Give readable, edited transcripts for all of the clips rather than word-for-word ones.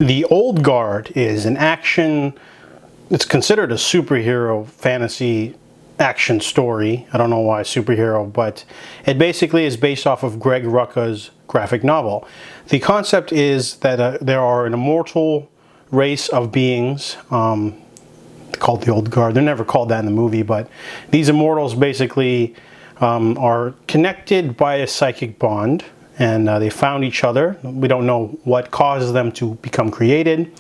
The Old Guard is an action, it's considered a superhero fantasy action story. I don't know why superhero, but it basically is based off of Greg Rucka's graphic novel. The concept is that there are an immortal race of beings called the Old Guard. They're never called that in the movie, but these immortals basically are connected by a psychic bond. And they found each other. We don't know what causes them to become created.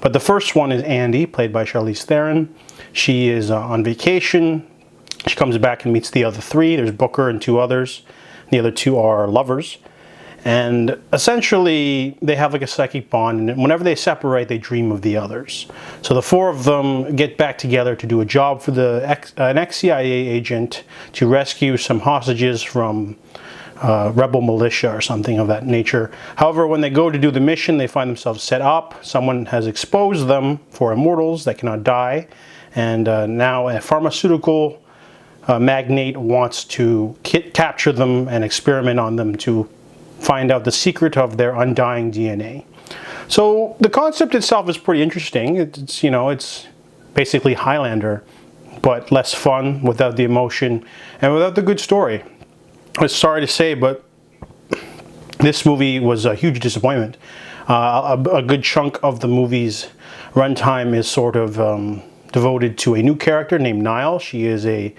But the first one is Andy, played by Charlize Theron. She is on vacation. She comes back and meets the other three. There's Booker and two others. The other two are lovers. And essentially, they have like a psychic bond. And whenever they separate, they dream of the others. So the four of them get back together to do a job for an ex-CIA agent to rescue some hostages from rebel militia or something of that nature. However, when they go to do the mission, they find themselves set up. Someone has exposed them for immortals that cannot die, and now a pharmaceutical magnate wants to capture them and experiment on them to find out the secret of their undying DNA. So the concept itself is pretty interesting. It's basically Highlander, but less fun, without the emotion and without the good story. I'm sorry to say, but this movie was a huge disappointment. A good chunk of the movie's runtime is sort of devoted to a new character named Nile. She is a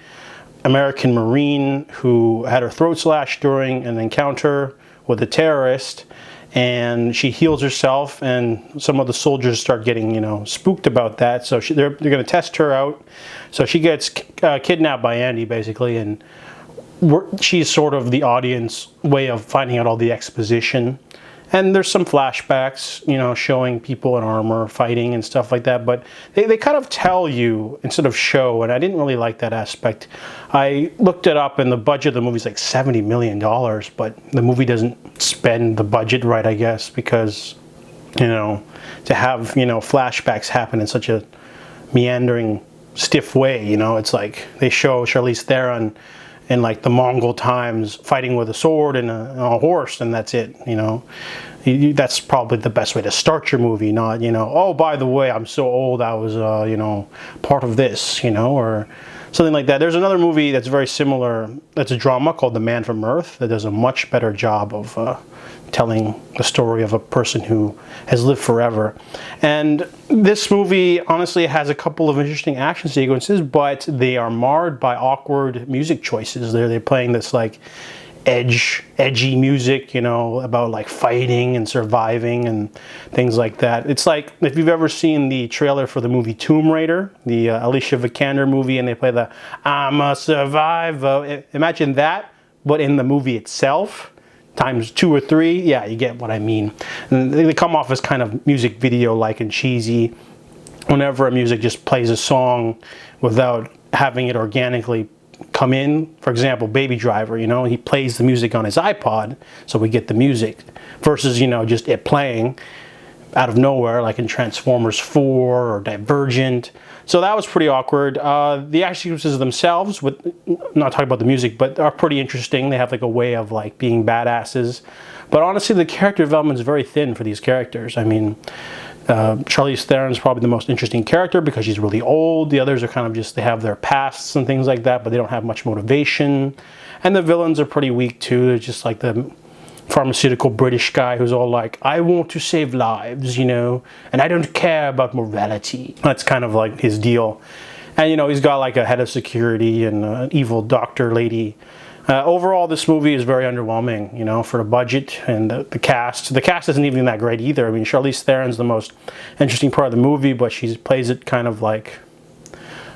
American Marine who had her throat slashed during an encounter with a terrorist, and she heals herself, and some of the soldiers start getting, spooked about that. So they're going to test her out. So she gets kidnapped by Andy, basically, and she's sort of the audience way of finding out all the exposition. And there's some flashbacks, showing people in armor fighting and stuff like that. But they kind of tell you instead of show, and I didn't really like that aspect. I looked it up, and the budget of the movie is like $70 million, but the movie doesn't spend the budget right, I guess, because, to have, flashbacks happen in such a meandering, stiff way, it's like they show Charlize Theron in like the Mongol times fighting with a sword and a horse, and that's it. That's probably the best way to start your movie, not oh, by the way, I'm so old, I was part of this, or something like that. There's another movie that's very similar, that's a drama called The Man from Earth, that does a much better job of telling the story of a person who has lived forever. And this movie honestly has a couple of interesting action sequences, but they are marred by awkward music choices. They're playing this like edgy music, about like fighting and surviving and things like that. It's like if you've ever seen the trailer for the movie Tomb Raider, the Alicia Vikander movie, and they play the "I'm a Survivor." Imagine that, but in the movie itself, times 2 or 3. Yeah, you get what I mean. And they come off as kind of music video-like and cheesy. Whenever a music just plays a song without having it organically come in, for example, Baby Driver, he plays the music on his iPod, so we get the music, versus, just it playing out of nowhere, like in Transformers 4 or Divergent. So that was pretty awkward. The action sequences themselves, not talking about the music, but are pretty interesting. They have like a way of like being badasses. But honestly, the character development is very thin for these characters. I mean, Charlize Theron is probably the most interesting character because she's really old. The others are kind of just, they have their pasts and things like that, but they don't have much motivation. And the villains are pretty weak too. They're just like the pharmaceutical British guy who's all like, I want to save lives, and I don't care about morality. That's kind of like his deal. And he's got like a head of security and an evil doctor lady. Overall, this movie is very underwhelming, for the budget and the cast. The cast isn't even that great either. I mean, Charlize Theron's the most interesting part of the movie, but she plays it kind of like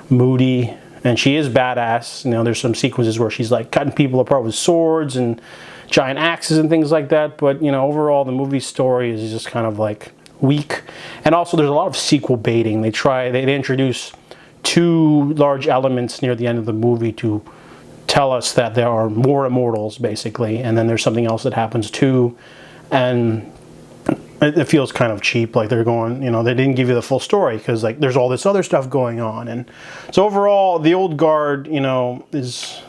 moody, and she is badass. There's some sequences where she's like cutting people apart with swords and giant axes and things like that, but overall the movie story is just kind of like weak. And also there's a lot of sequel baiting. They introduce 2 large elements near the end of the movie to tell us that there are more immortals, basically, and then there's something else that happens too, and it feels kind of cheap, like they're going, they didn't give you the full story because like there's all this other stuff going on. And so overall, The Old Guard, is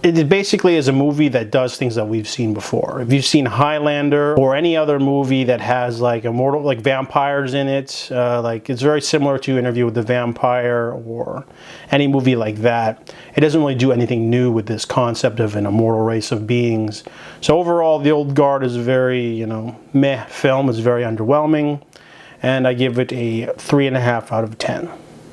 it basically is a movie that does things that we've seen before. If you've seen Highlander or any other movie that has like immortal, like vampires in it, like it's very similar to Interview with the Vampire or any movie like that. It doesn't really do anything new with this concept of an immortal race of beings. So overall, The Old Guard is a very, you know, meh film. It's very underwhelming, and I give it a 3.5 out of 10.